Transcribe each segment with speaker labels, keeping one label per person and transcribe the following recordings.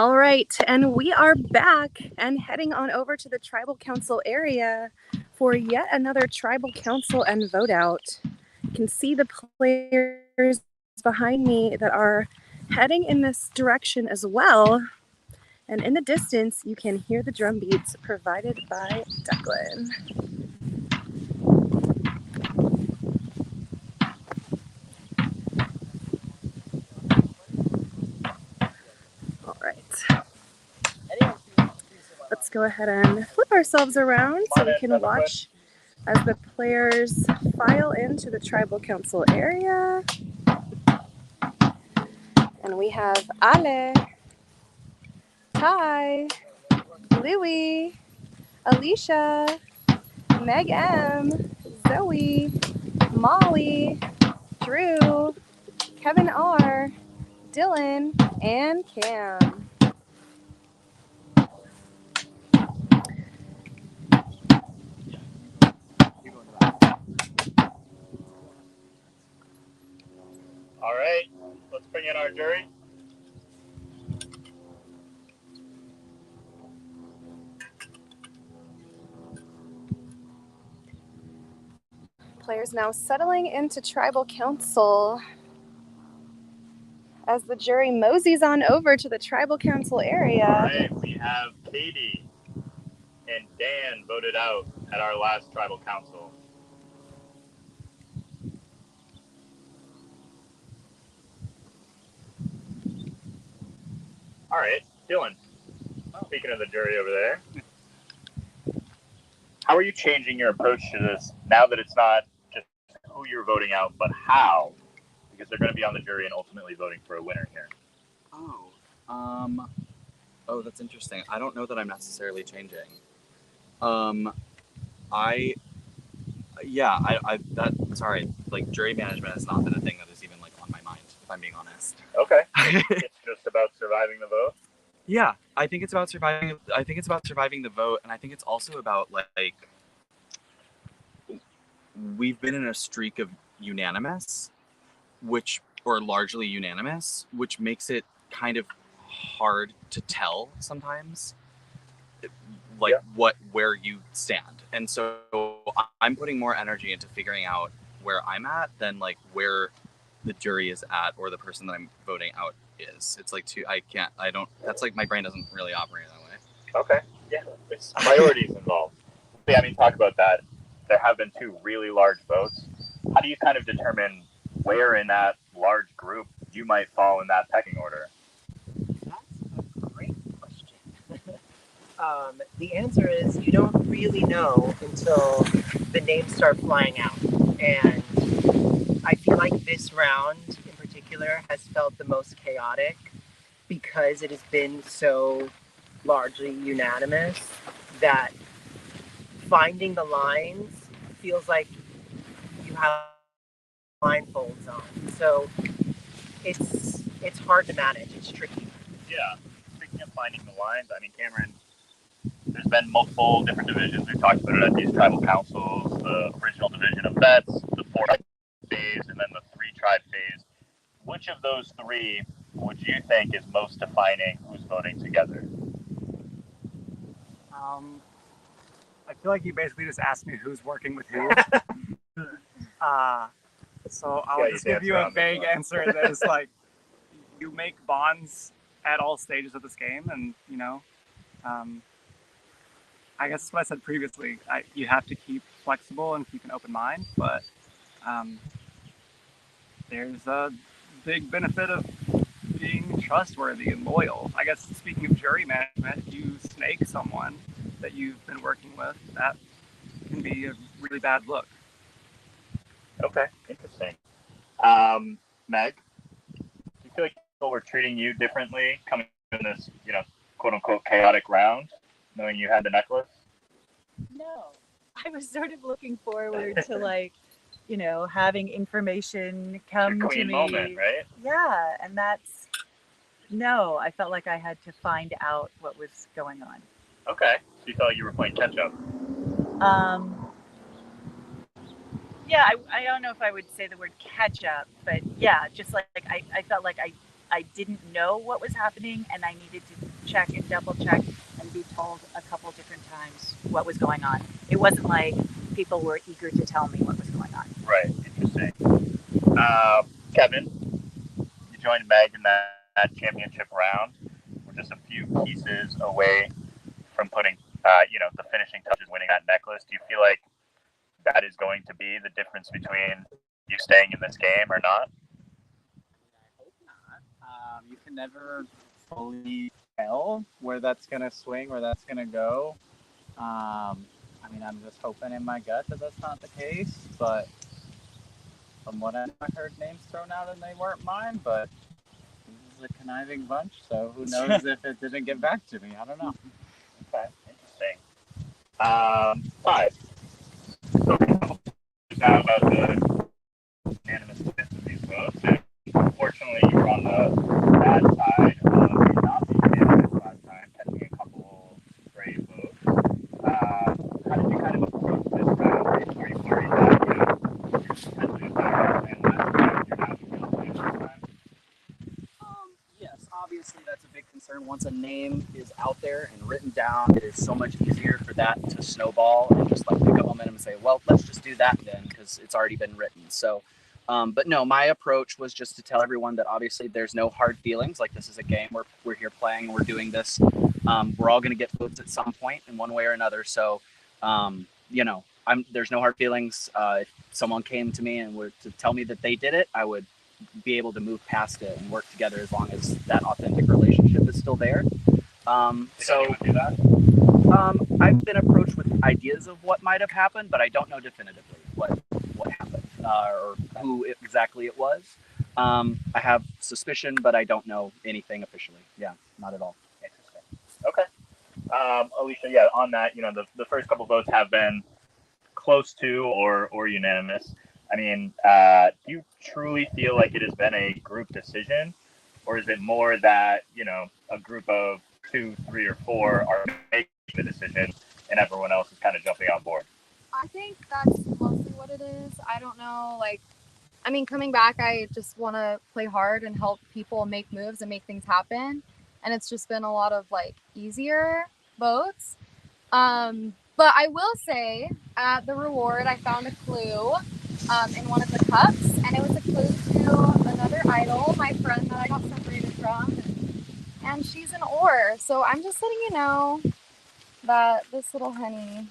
Speaker 1: All right, and we are back and heading on over to the Tribal Council area for yet another Tribal Council and vote out. You can see the players behind me that are heading in this direction as well. And in the distance, you can hear the drum beats provided by Declan. All right. Let's go ahead and flip ourselves around so we can watch as the players file into the Tribal Council area. And we have Ale, Ty, Louie, Alicia, Meg M, Zoe, Molly, Drew, Kevin R, Dylan, and Cam.
Speaker 2: All right, let's bring in our jury.
Speaker 1: Players now settling into Tribal Council as the jury moseys on over to the Tribal Council area.
Speaker 2: All right, we have Katie and Dan voted out at our last Tribal Council. All right, Dylan, speaking of the jury over there, how are you changing your approach to this now that it's not just who you're voting out, but how? Because they're going to be on the jury and ultimately voting for a winner here.
Speaker 3: That's interesting. I don't know that I'm necessarily changing. Jury management has not been a thing that is even like on my mind, if I'm being honest.
Speaker 2: Okay. It's just about surviving the vote?
Speaker 3: Yeah, I think it's about surviving the vote, and I think it's also about like we've been in a streak of largely unanimous, which makes it kind of hard to tell sometimes where you stand. And so I'm putting more energy into figuring out where I'm at than like where the jury is at or the person that I'm voting out is. It's like that's like my brain doesn't really operate that way.
Speaker 2: Okay. Yeah. There's priorities involved. Yeah, I mean, talk about that. There have been two really large votes. How do you kind of determine where in that large group you might fall in that pecking order?
Speaker 4: That's a great question. The answer is you don't really know until the names start flying out. And I feel like this round in particular has felt the most chaotic because it has been so largely unanimous that finding the lines feels like you have blindfolds on. So it's hard to manage. It's tricky.
Speaker 2: Yeah. Speaking of finding the lines, I mean, Cameron, there's been multiple different divisions. We've talked about it at these tribal councils, the original division of vets, the 4 phase, and then the 3-tribe phase. Which of those 3 would you think is most defining who's voting together?
Speaker 5: I feel like you basically just asked me who's working with who. So I'll just give you a vague answer that is like, you make bonds at all stages of this game, and I guess that's what I said previously. You have to keep flexible and keep an open mind, but there's a big benefit of being trustworthy and loyal. I guess speaking of jury management, if you snake someone that you've been working with, that can be a really bad look.
Speaker 2: Okay, interesting. Meg, do you feel like people were treating you differently coming in this, quote unquote chaotic round, knowing you had the necklace?
Speaker 6: No, I was sort of looking forward to having information come to me.
Speaker 2: Moment, right?
Speaker 6: Yeah, and I felt like I had to find out what was going on.
Speaker 2: Okay, so you felt like you were playing catch up.
Speaker 6: Yeah, I don't know if I would say the word catch up, but yeah, just like I felt like I didn't know what was happening, and I needed to check and double check and be told a couple different times what was going on. It wasn't like people were eager to tell me what was going on.
Speaker 2: Right. Interesting. Kevin, you joined Meg in that championship round. We're just a few pieces away from putting, the finishing touches, winning that necklace. Do you feel like that is going to be the difference between you staying in this game or not?
Speaker 7: I hope not. You can never fully tell where that's going to swing, where that's going to go. I'm just hoping in my gut that that's not the case, but from what I heard names thrown out and they weren't mine, but this is a conniving bunch, so who knows if it didn't get back to me. I don't know.
Speaker 2: Okay, interesting. 5. So now about the unanimous of these votes. And unfortunately, you were on the bad side of not being unanimous last time, catching a couple stray votes. How did you kind of approach this round? Are you worried that you're potentially a better and last time you're not going to play this time?
Speaker 3: Yes, obviously that's a big concern. Once a name is out there and written down, it is so much easier for that to snowball and just like pick up momentum and say, well, let's just do that then because it's already been written. So, but no, my approach was just to tell everyone that obviously there's no hard feelings. Like this is a game where we're here playing and we're doing this. We're all going to get votes at some point in one way or another. So, there's no hard feelings. If someone came to me and were to tell me that they did it, I would be able to move past it and work together as long as that authentic relationship is still there.
Speaker 2: So do that?
Speaker 3: I've been approached with ideas of what might have happened, but I don't know definitively what happened or who exactly it was. I have suspicion, but I don't know anything officially. Yeah, not at all.
Speaker 2: Interesting. Okay. Alicia, yeah, on that, the first couple votes have been close to or unanimous. I mean, do you truly feel like it has been a group decision, or is it more that, a group of 2, 3, or 4 are making the decision and everyone else is kind of jumping on board?
Speaker 1: I think that's mostly what it is. I don't know. Coming back, I just want to play hard and help people make moves and make things happen. And it's just been a lot of easier votes. But I will say at the reward, I found a clue in one of the cups, and it was a clue to another idol, my friend that I got separated from, and she's an oar. So I'm just letting you know that this little honey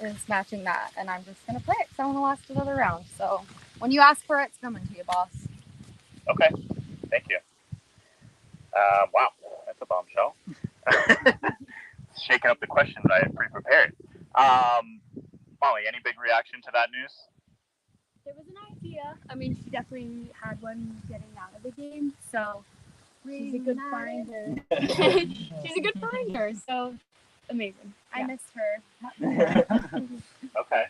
Speaker 1: is matching that, and I'm just gonna play it because I want to last another round. So when you ask for it, it's coming to you, boss.
Speaker 2: Okay, thank you. Wow, that's a bombshell. Shaking up the questions I had pre-prepared. Molly, any big reaction to that news?
Speaker 8: There was an idea. She definitely had one getting out of the game, so she's a good finder. She's a good finder, so amazing. I missed her.
Speaker 2: Okay.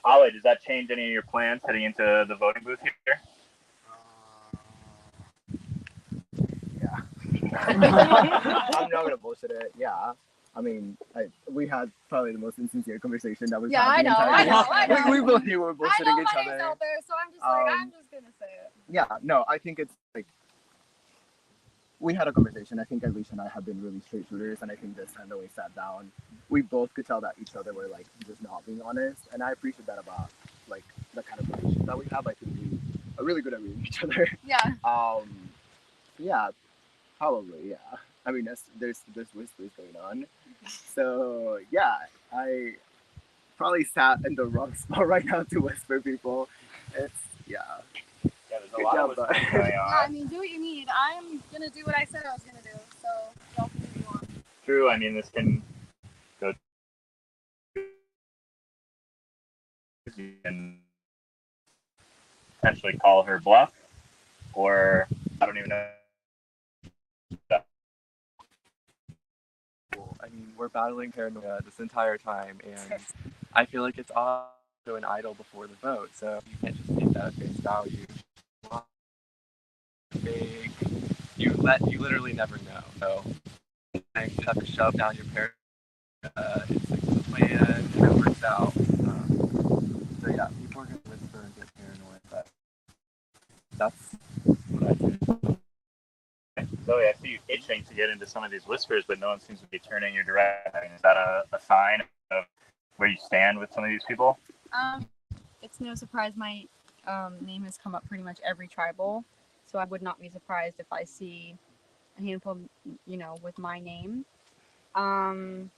Speaker 2: Ali, does that change any of your plans heading into the voting booth here?
Speaker 9: I'm not gonna bullshit it. Yeah. We had probably the most insincere conversation that we've had the entire time.
Speaker 1: I know.
Speaker 9: We both knew we were bullshitting each
Speaker 1: honey's
Speaker 9: other.
Speaker 1: out there, so I'm just I'm just gonna say it.
Speaker 9: Yeah, no, I think it's we had a conversation. I think Alicia and I have been really straight shooters, and I think this time that we sat down, we both could tell that each other were just not being honest, and I appreciate that about the kind of relationship that we have. I think we are really good at reading each other.
Speaker 1: Yeah.
Speaker 9: Yeah, probably. Yeah. There's whispers going on. So yeah, I probably sat in the wrong spot right now to whisper people. It's
Speaker 2: Yeah, there's a lot of whispers going on.
Speaker 1: Do what you need. I'm gonna do what I said I was gonna do. So y'all can do what you want.
Speaker 2: True. This can go. You can potentially call her bluff, or I don't even know.
Speaker 10: We're battling paranoia this entire time, and I feel like it's also an idol before the vote, so you can't just take that at face value. Big, you literally never know. So you just have to shove down your paranoia, it's the plan, and it works out. So yeah, people are gonna whisper and get paranoid, but that's what I do.
Speaker 2: Zoe, I see you itching to get into some of these whispers, but no one seems to be turning your direction. Is that a sign of where you stand with some of these people?
Speaker 11: It's no surprise my name has come up pretty much every tribal, so I would not be surprised if I see a handful, with my name. And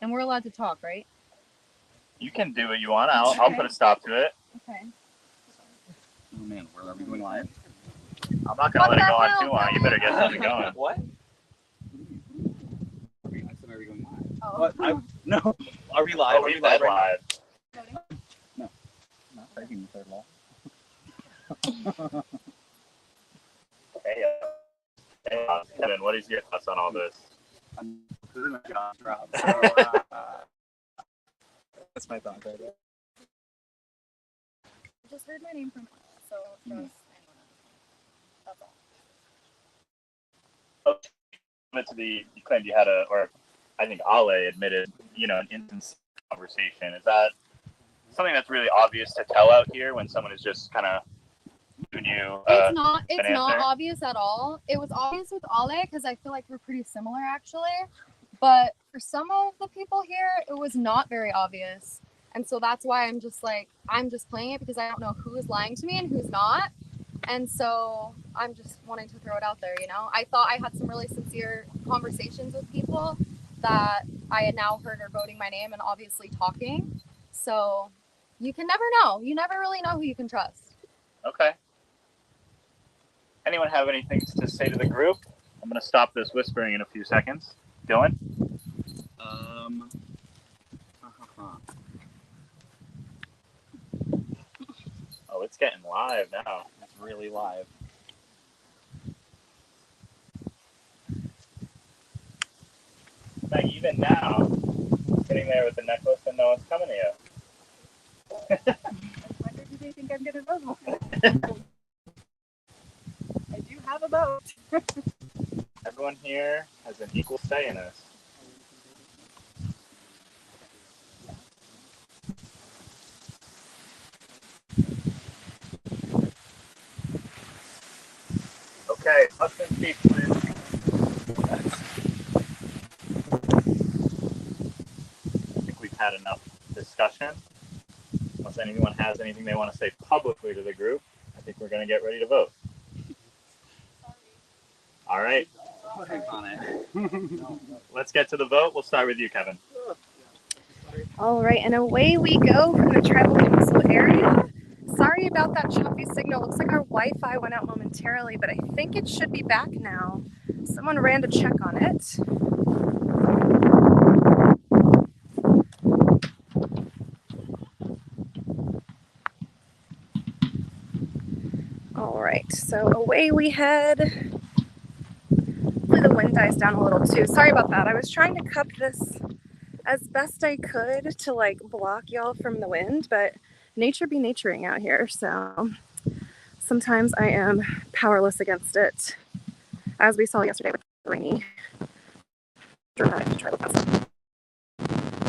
Speaker 11: we're allowed to talk, right?
Speaker 2: You can do what you want. I'll put a stop to it.
Speaker 11: Okay.
Speaker 3: Oh man, where are we going live?
Speaker 2: I'm not gonna let it go on too long. You better get something going.
Speaker 3: What? I said, are we going live?
Speaker 11: Oh.
Speaker 3: What? No. Are we live?
Speaker 2: Oh, we live live.
Speaker 3: No. Not breaking the third law.
Speaker 2: Hey, Kevin, what is your thoughts on all this?
Speaker 3: I'm doing my job, Rob. So, that's my thought right there.
Speaker 11: I just heard my name from so just that's all.
Speaker 2: You claimed you had or I think Ale admitted, an instance conversation. Is that something that's really obvious to tell out here when someone is just kind of giving you?
Speaker 11: It's not obvious at all. It was obvious with Ale because I feel like we're pretty similar actually, but for some of the people here, it was not very obvious, and so that's why I'm just playing it because I don't know who is lying to me and who's not. And so I'm just wanting to throw it out there, I thought I had some really sincere conversations with people that I had now heard are voting my name and obviously talking. So you can never know. You never really know who you can trust.
Speaker 2: Okay. Anyone have anything to say to the group? I'm going to stop this whispering in a few seconds. Dylan? Oh, it's getting live now.
Speaker 3: It's really live.
Speaker 2: Like even now, sitting there with the necklace and no one's coming to you.
Speaker 6: Wonder do they think I'm gonna vote? I do have a vote.
Speaker 2: Everyone here has an equal say in this. Okay, husband speak, please. I think we've had enough discussion. Unless anyone has anything they want to say publicly to the group, I think we're going to get ready to vote. All right. Let's get to the vote. We'll start with you, Kevin.
Speaker 1: All right, and away we go from the tribal council area. Sorry about that choppy signal. Looks like our Wi-Fi went out momentarily, but I think it should be back now. Someone ran to check on it. All right, so away we head. Hopefully the wind dies down a little too. Sorry about that. I was trying to cup this as best I could to block y'all from the wind, but nature be naturing out here, so sometimes I am powerless against it, as we saw yesterday with the rainy dramatic tribal council.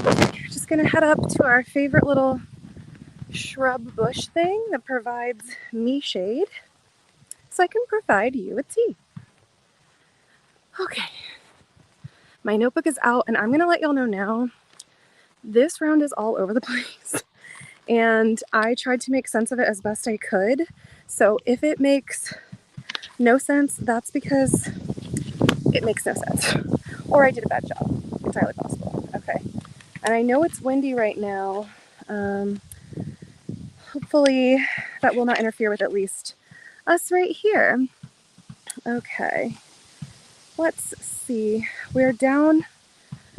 Speaker 1: Okay, just gonna head up to our favorite little shrub bush thing that provides me shade so I can provide you with tea. Okay, my notebook is out and I'm gonna let y'all know now, this round is all over the place. And I tried to make sense of it as best I could. So if it makes no sense, that's because it makes no sense. Or I did a bad job. Entirely possible. Okay. And I know it's windy right now. Hopefully that will not interfere with at least us right here. Okay. Let's see. We're down.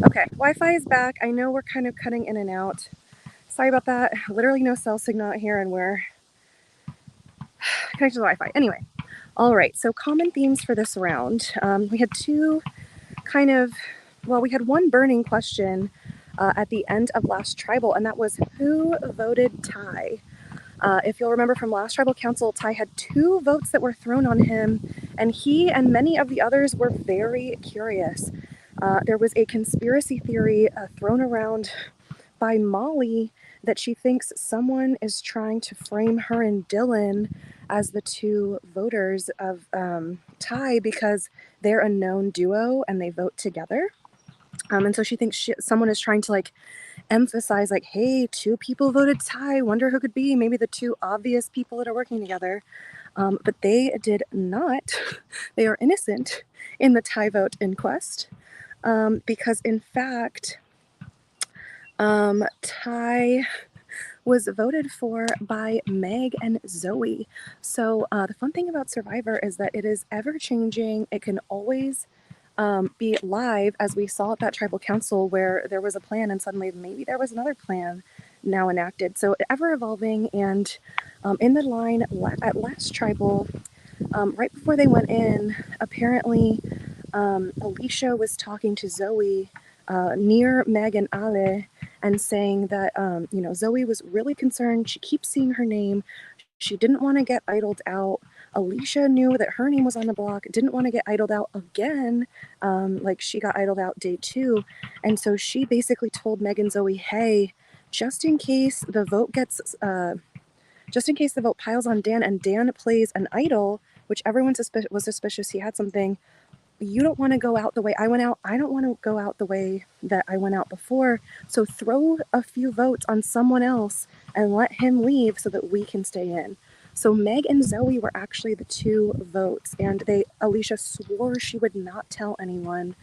Speaker 1: Okay. Wi-Fi is back. I know we're kind of cutting in and out. Sorry about that. Literally no cell signal out here and we're connected to the Wi-Fi. Anyway, all right. So common themes for this round. We had we had one burning question at the end of last tribal, and that was who voted Ty? If you'll remember from last tribal council, Ty had 2 votes that were thrown on him, and he and many of the others were very curious. There was a conspiracy theory thrown around by Molly that she thinks someone is trying to frame her and Dylan as the two voters of ToW because they're a known duo and they vote together. And so she thinks someone is trying to like emphasize like, hey, two people voted ToW, wonder who could be, maybe the two obvious people that are working together. But they did not. They are innocent in the ToW vote inquest because in fact, ToW was voted for by Meg and Zoe. So the fun thing about Survivor is that it is ever changing. It can always be live, as we saw at that tribal council where there was a plan and suddenly maybe there was another plan now enacted. So ever evolving. And in the line at last tribal, right before they went in, apparently Alicia was talking to Zoe near Meg and Ale and saying that, Zoe was really concerned. She keeps seeing her name. She didn't want to get idled out. Alicia knew that her name was on the block, didn't want to get idled out again. Like she got idled out day 2. And so she basically told Meg and Zoe, hey, just in case the vote piles on Dan and Dan plays an idol, which everyone was suspicious he had something, you don't want to go out the way I went out. I don't want to go out the way that I went out before. So throw a few votes on someone else and let him leave so that we can stay in. So Meg and Zoe were actually the 2 votes, and Alicia swore she would not tell anyone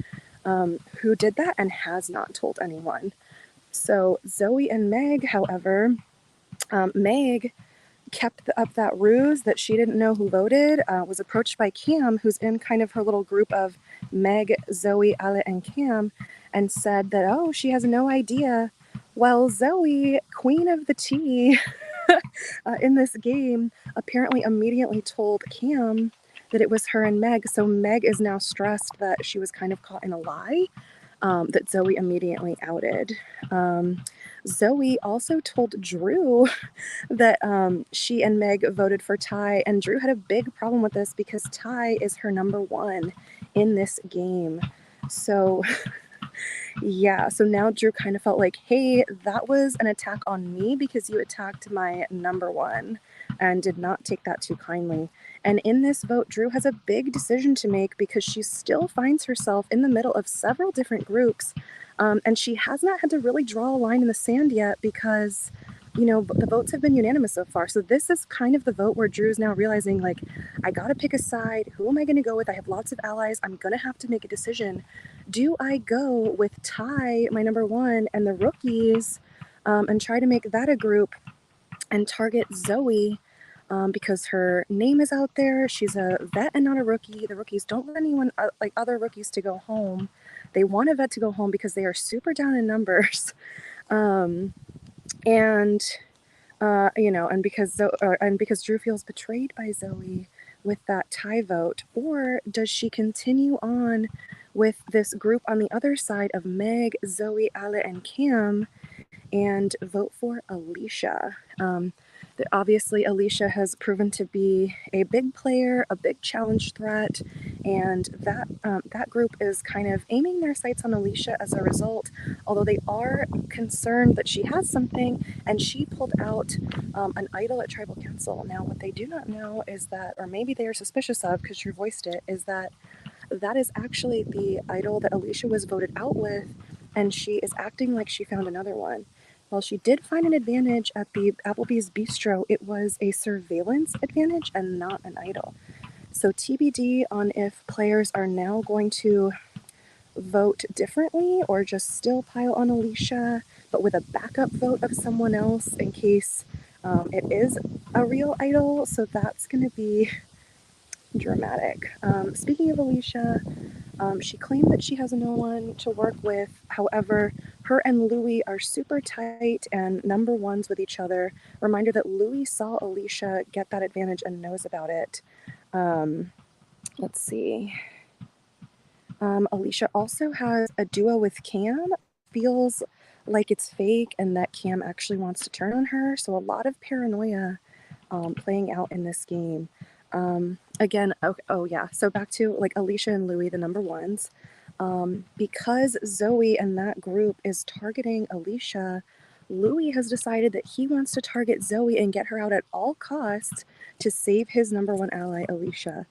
Speaker 1: who did that and has not told anyone. So Zoe and Meg, however, Meg kept up that ruse that she didn't know who voted, was approached by Cam, who's in kind of her little group of Meg, Zoe, Ale, and Cam, and said that, oh, she has no idea. Well, Zoe, queen of the tea in this game, apparently immediately told Cam that it was her and Meg. So Meg is now stressed that she was kind of caught in a lie that Zoe immediately outed. Zoe also told Drew that she and Meg voted for ToW, and Drew had a big problem with this because ToW is her number 1 in this game. So yeah, so now Drew kind of felt like, hey, that was an attack on me because you attacked my number 1 and did not take that too kindly. And in this vote, Drew has a big decision to make because she still finds herself in the middle of several different groups. And she has not had to really draw a line in the sand yet because, the votes have been unanimous so far. So this is kind of the vote where Drew's now realizing, like, I got to pick a side. Who am I going to go with? I have lots of allies. I'm going to have to make a decision. Do I go with ToW, my number 1, and the rookies and try to make that a group and target Zoe because her name is out there? She's a vet and not a rookie. The rookies don't want anyone, like other rookies, to go home. They want a vet to go home because they are super down in numbers. And because Drew feels betrayed by Zoe with that ToW vote, or does she continue on with this group on the other side of Meg, Zoe, Ale, and Cam and vote for Alicia? Obviously, Alicia has proven to be a big player, a big challenge threat, and that group is kind of aiming their sights on Alicia as a result, although they are concerned that she has something, and she pulled out an idol at Tribal Council. Now, what they do not know is that, or maybe they are suspicious of because you voiced it, is that is actually the idol that Alicia was voted out with, and she is acting like she found another one. While she did find an advantage at the Applebee's Bistro, it was a surveillance advantage and not an idol. So TBD on if players are now going to vote differently or just still pile on Alicia, but with a backup vote of someone else in case it is a real idol. So that's going to be dramatic. Speaking of Alicia, she claimed that she has no one to work with. However, her and Louie are super tight and number 1s with each other. Reminder that Louie saw Alicia get that advantage and knows about it. Let's see. Alicia also has a duo with Cam. Feels like it's fake and that Cam actually wants to turn on her. So a lot of paranoia playing out in this game. Again, yeah. So back to like Alicia and Louie, the number 1s. Because Zoe and that group is targeting Alicia, Louis has decided that he wants to target Zoe and get her out at all costs to save his number one ally, Alicia.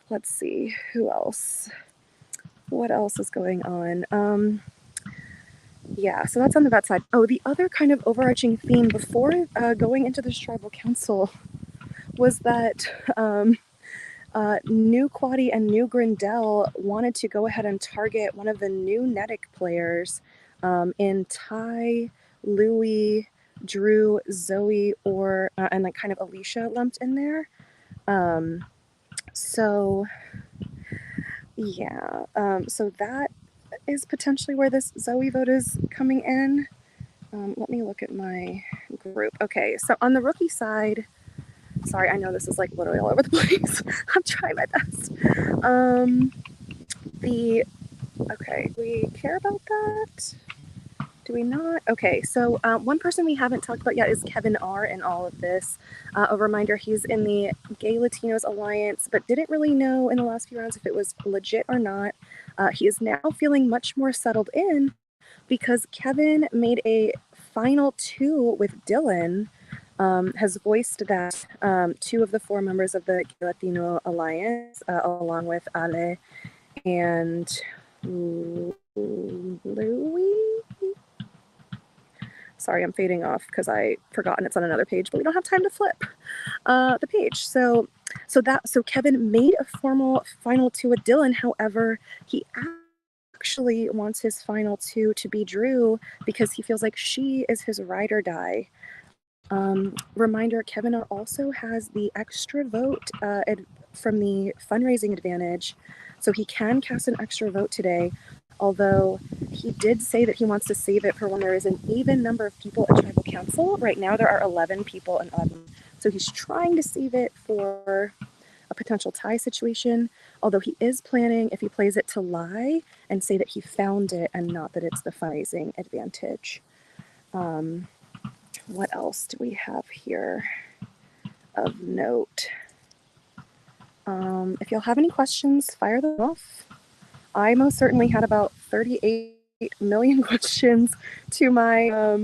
Speaker 1: Let's see, who else? What else is going on? Yeah, so that's on the vet side. Oh, the other kind of overarching theme before going into this tribal council was that New Quaddy and New Grindel wanted to go ahead and target one of the new Nedic players in Ty, Louis, Drew, Zoe, or and then kind of Alicia lumped in there. So yeah, so that is potentially where this Zoe vote is coming in. Let me look at my group. Okay, so on the rookie side, sorry, I know this is like literally all over the place. I'm trying my best. Okay, we care about that? Do we not? Okay, so one person we haven't talked about yet is Kevin R. in all of this. A reminder, he's in the Gay Latinos Alliance, but didn't really know in the last few rounds if it was legit or not. He is now feeling much more settled in because Kevin made a final 2 with Dylan, has voiced that 2 of the 4 members of the Gay Latino Alliance, along with Ale and Louis. Sorry, I'm fading off because I forgotten it's on another page, but we don't have time to flip the page. So Kevin made a formal final 2 with Dylan. However, he actually wants his final 2 to be Drew because he feels like she is his ride or die. Reminder, Kevin also has the extra vote from the fundraising advantage, so he can cast an extra vote today, although he did say that he wants to save it for when there is an even number of people at tribal council. Right now there are 11 people in Auden, so he's trying to save it for a potential tie situation, although he is planning, if he plays it, to lie and say that he found it and not that it's the fundraising advantage. What else do we have here of note? If y'all have any questions, fire them off. I most certainly had about 38 million questions to my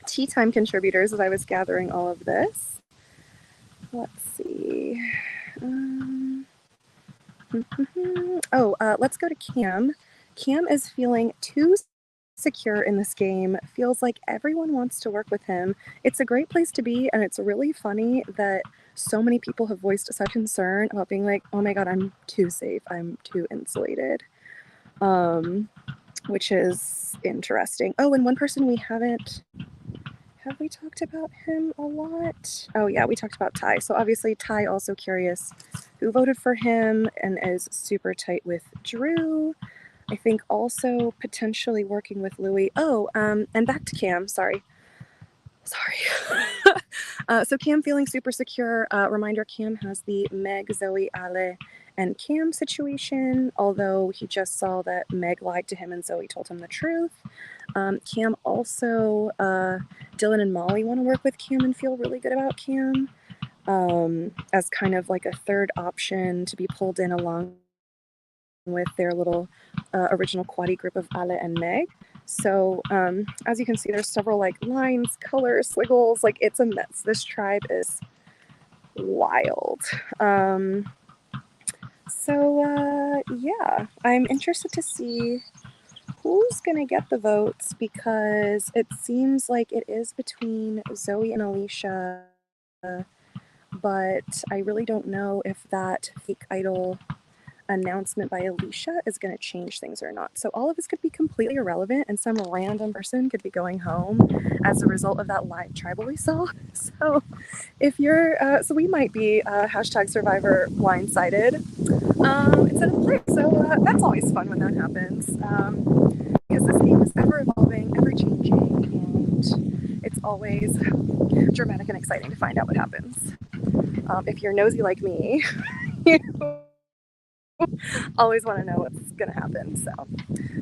Speaker 1: tea time contributors as I was gathering all of this. Let's see. Let's go to Cam. Cam is feeling too secure in this game, feels like everyone wants to work with him. It's a great place to be, and it's really funny that so many people have voiced such concern about being like, oh my god, I'm too safe, I'm too insulated, which is interesting. Oh, and one person we haven't, have we talked about him a lot? Oh yeah, we talked about Ty. So obviously Ty also curious who voted for him and is super tight with Drew. I think also potentially working with Louis. And back to Cam, sorry. So Cam feeling super secure. Reminder, Cam has the Meg, Zoe, Ale, and Cam situation, although he just saw that Meg lied to him and Zoe told him the truth. Cam also, Dylan and Molly want to work with Cam and feel really good about Cam as kind of like a third option to be pulled in along with their little original quaddy group of Ale and Meg. So as you can see, there's several like lines, colors, squiggles, like it's a mess. This tribe is wild. Yeah, I'm interested to see who's gonna get the votes because it seems like it is between Zoe and Alicia, but I really don't know if that fake idol announcement by Alicia is going to change things or not. So all of this could be completely irrelevant and some random person could be going home as a result of that live tribal we saw. So if you're, so we might be #survivor blindsided instead of play. So that's always fun when that happens because this game is ever evolving, ever changing, and it's always dramatic and exciting to find out what happens. If you're nosy like me, you always want to know what's going to happen. So,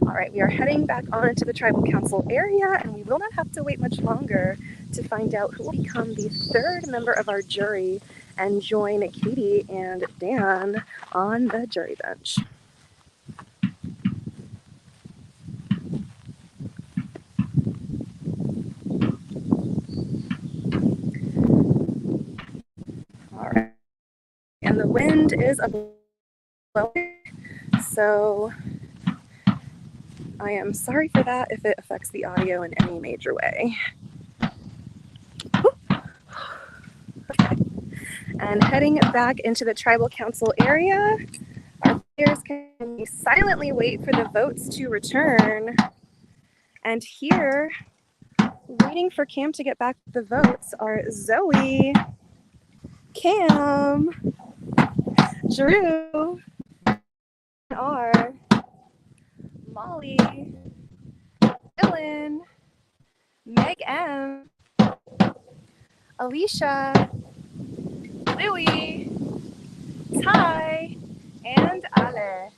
Speaker 1: all right, we are heading back on to the tribal council area, and we will not have to wait much longer to find out who will become the 3rd member of our jury and join Katie and Dan on the jury bench. And the wind is blowing, so I am sorry for that if it affects the audio in any major way. Okay. And heading back into the tribal council area, our players can silently wait for the votes to return. And here, waiting for Cam to get back the votes are Zoe, Cam, Drew, R, Molly, Dylan, Meg M, Alicia, Louie, Ty, and Ale.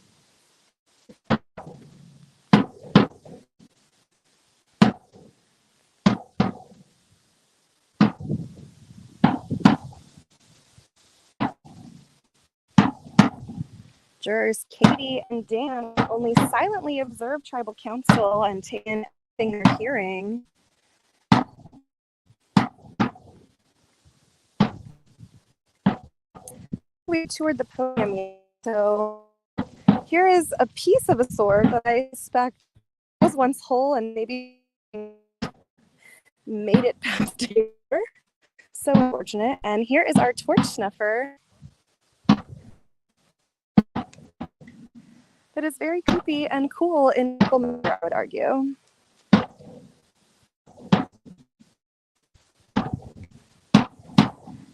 Speaker 1: Jurors Katie and Dan only silently observe tribal council and take in everything they're hearing. We toured the podium, so here is a piece of a sword that I suspect was once whole and maybe made it past here. So unfortunate. And here is our torch snuffer. That is very creepy and cool in I would argue.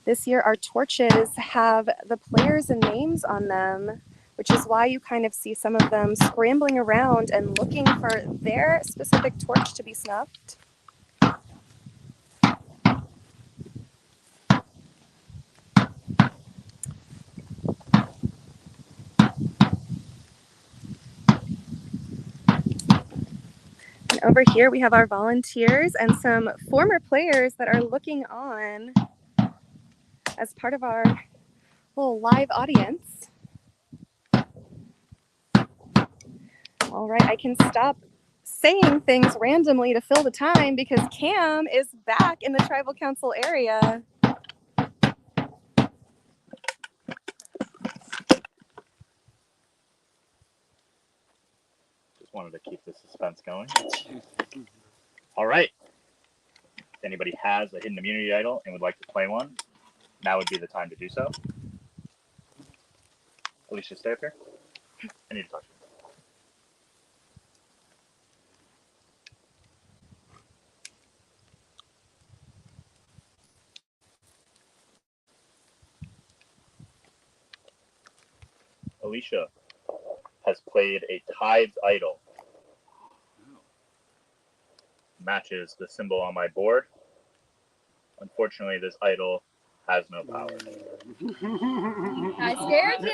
Speaker 1: This year, our torches have the players and names on them, which is why you kind of see some of them scrambling around and looking for their specific torch to be snuffed. And over here, we have our volunteers and some former players that are looking on as part of our little live audience. All right, I can stop saying things randomly to fill the time because Cam is back in the tribal council area.
Speaker 2: Just wanted to keep the suspense going. All right. If anybody has a hidden immunity idol and would like to play one, now would be the time to do so. Alicia, stay up here. I need to talk to you. Alicia has played a Tides idol. Matches the symbol on my board. Unfortunately, this idol has no power.
Speaker 11: I scared you.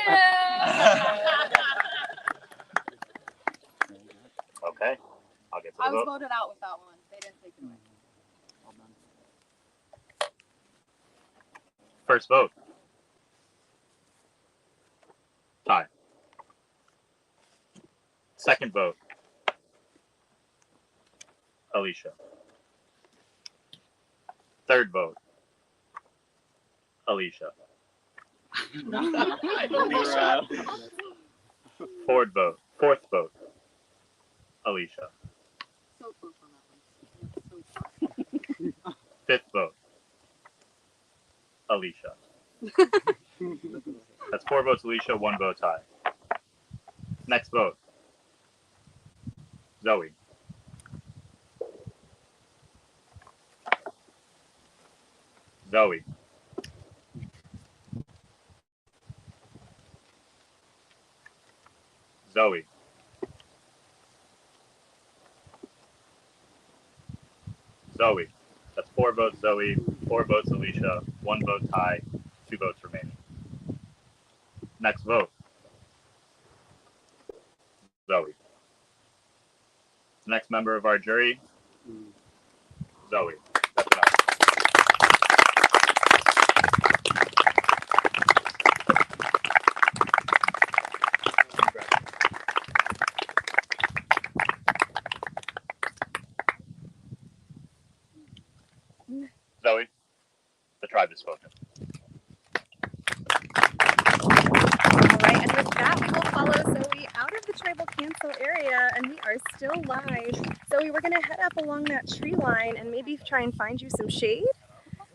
Speaker 2: Okay, I'll get to the
Speaker 11: I was
Speaker 2: vote.
Speaker 11: voted out with that one. They didn't take it away.
Speaker 2: First vote. Tie. Second vote. Alicia. Third vote. Alicia. Fourth vote. Alicia.
Speaker 11: So close on that one.
Speaker 2: Fifth vote. Alicia. That's 4 votes Alicia, 1 vote Ty. Next vote. Zoe. Zoe. Zoe. Zoe. That's 4 votes Zoe, 4 votes Alicia, 1 vote Ty, 2 votes remaining. Next vote. Zoe. Next member of our jury, Zoe. That's enough. Zoe, the tribe has spoken.
Speaker 1: the Tribal Council area and we are still live. So we were going to head up along that tree line and maybe try and find you some shade.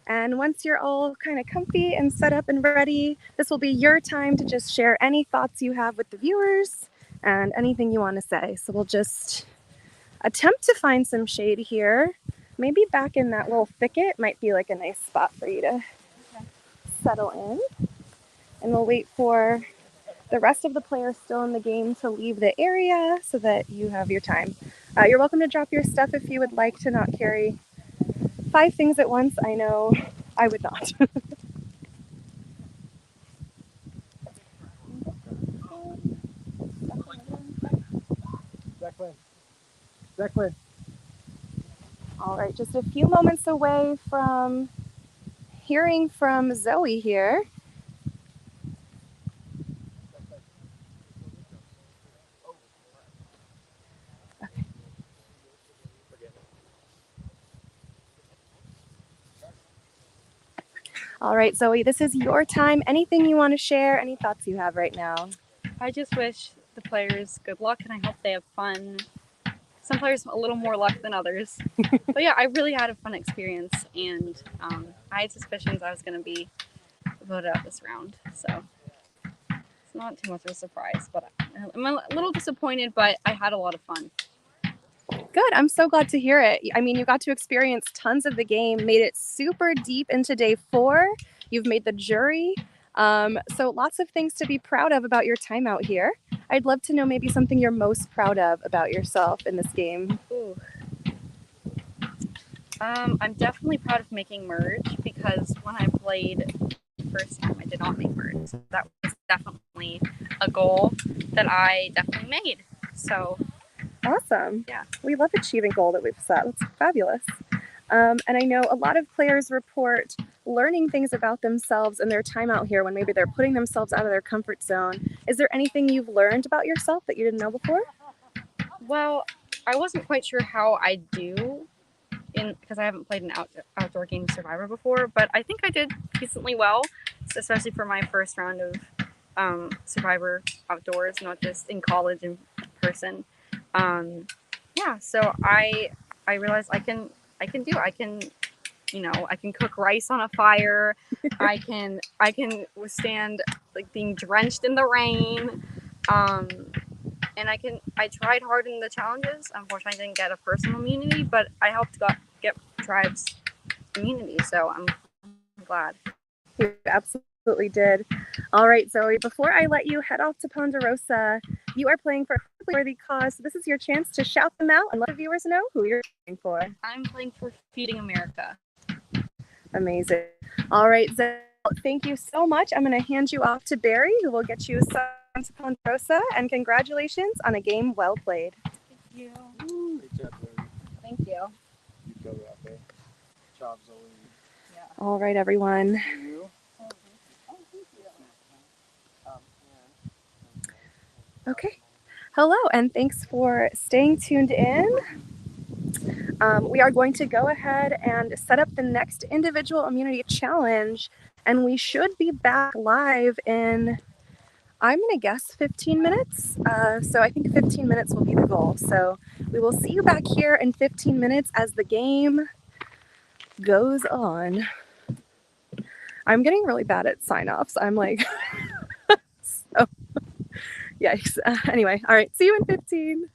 Speaker 1: And once you're all kind of comfy and set up and ready, this will be your time to just share any thoughts you have with the viewers and anything you want to say. So we'll just attempt to find some shade here. Maybe back in that little thicket might be like a nice spot for you to settle in. And we'll wait for the rest of the players still in the game to leave the area so that you have your time. You're welcome to drop your stuff if you would like to not carry 5 things at once. I know I would not.
Speaker 10: Declan.
Speaker 1: All right, just a few moments away from hearing from Zoe here. Okay. All right, Zoe, this is your time. Anything you want to share? Any thoughts you have right now?
Speaker 12: I just wish the players good luck and I hope they have fun. Some players a little more luck than others. But yeah, I really had a fun experience and I had suspicions I was going to be voted out this round. So it's not too much of a surprise, but I'm a little disappointed, but I had a lot of fun.
Speaker 1: Good. I'm so glad to hear it. I mean, you got to experience tons of the game, made it super deep into day 4. You've made the jury. So lots of things to be proud of about your time out here. I'd love to know maybe something you're most proud of about yourself in this game.
Speaker 12: Ooh. I'm definitely proud of making merge because when I played the first time, I did not make merge. So that was definitely a goal that I definitely made. So
Speaker 1: awesome.
Speaker 12: Yeah.
Speaker 1: We love achieving goal that we've set. That's fabulous. And I know a lot of players report learning things about themselves in their time out here when maybe they're putting themselves out of their comfort zone. Is there anything you've learned about yourself that you didn't know before?
Speaker 12: Well, I wasn't quite sure how I do because I haven't played an outdoor game Survivor before, but I think I did decently well, especially for my first round of Survivor outdoors, not just in college in person. Yeah, so I realized I can cook rice on a fire. I can withstand like being drenched in the rain. And I tried hard in the challenges. Unfortunately, I didn't get a personal immunity, but I helped get Tribe's immunity, so I'm glad.
Speaker 1: You absolutely did. All right, Zoe, before I let you head off to Ponderosa, you are playing for a worthy cause. So this is your chance to shout them out and let the viewers know who you're playing for.
Speaker 12: I'm playing for Feeding America.
Speaker 1: Amazing. All right, Zoe, thank you so much. I'm going to hand you off to Barry, who will get you signed to Ponderosa, and congratulations on a game well played.
Speaker 12: Thank you.
Speaker 10: Great job, Zoe.
Speaker 12: Thank you.
Speaker 10: You go out there. Good job, Zoe.
Speaker 12: Yeah.
Speaker 1: All right, everyone.
Speaker 10: You.
Speaker 1: Okay. Hello, and thanks for staying tuned in. We are going to go ahead and set up the next individual immunity challenge, and we should be back live in, I'm going to guess 15 minutes. So I think 15 minutes will be the goal. So we will see you back here in 15 minutes as the game goes on. I'm getting really bad at sign-offs. I'm like, so, yikes. Anyway, all right, see you in 15.